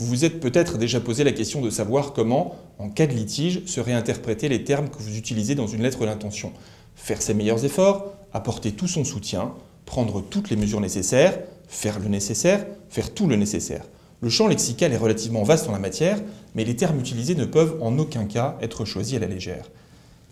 Vous vous êtes peut-être déjà posé la question de savoir comment, en cas de litige, seraient interprétés les termes que vous utilisez dans une lettre d'intention. Faire ses meilleurs efforts, apporter tout son soutien, prendre toutes les mesures nécessaires, faire le nécessaire, faire tout le nécessaire. Le champ lexical est relativement vaste en la matière, mais les termes utilisés ne peuvent en aucun cas être choisis à la légère.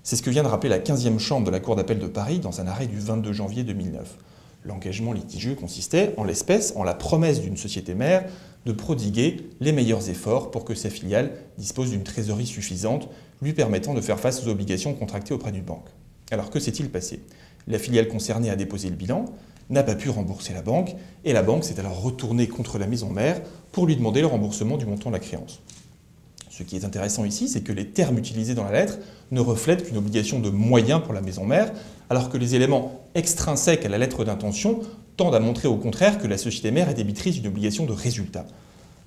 C'est ce que vient de rappeler la 15e chambre de la Cour d'appel de Paris dans un arrêt du 22 janvier 2009. L'engagement litigieux consistait, en l'espèce, en la promesse d'une société mère de prodiguer les meilleurs efforts pour que sa filiale dispose d'une trésorerie suffisante, lui permettant de faire face aux obligations contractées auprès d'une banque. Alors que s'est-il passé? La filiale concernée a déposé le bilan, n'a pas pu rembourser la banque, et la banque s'est alors retournée contre la maison mère pour lui demander le remboursement du montant de la créance. Ce qui est intéressant ici, c'est que les termes utilisés dans la lettre ne reflètent qu'une obligation de moyens pour la maison mère, alors que les éléments extrinsèques à la lettre d'intention tendent à montrer au contraire que la société mère est débitrice d'une obligation de résultat,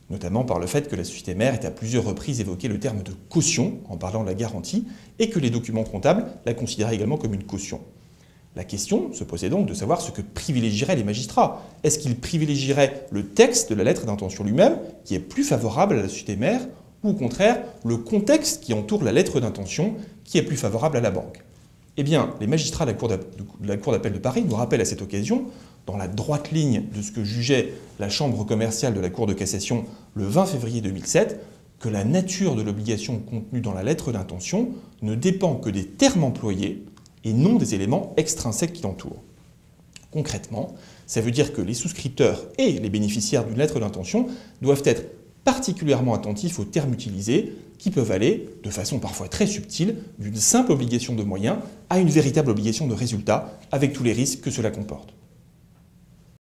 notamment par le fait que la société mère ait à plusieurs reprises évoqué le terme de caution en parlant de la garantie, et que les documents comptables la considéraient également comme une caution. La question se posait donc de savoir ce que privilégieraient les magistrats. Est-ce qu'ils privilégieraient le texte de la lettre d'intention lui-même, qui est plus favorable à la société mère, ou au contraire le contexte qui entoure la lettre d'intention, qui est plus favorable à la banque? Eh bien, les magistrats de la Cour d'appel de Paris nous rappellent à cette occasion, dans la droite ligne de ce que jugeait la Chambre commerciale de la Cour de cassation le 20 février 2007, que la nature de l'obligation contenue dans la lettre d'intention ne dépend que des termes employés et non des éléments extrinsèques qui l'entourent. Concrètement, ça veut dire que les souscripteurs et les bénéficiaires d'une lettre d'intention doivent être particulièrement attentifs aux termes utilisés qui peuvent aller, de façon parfois très subtile, d'une simple obligation de moyens à une véritable obligation de résultat, avec tous les risques que cela comporte.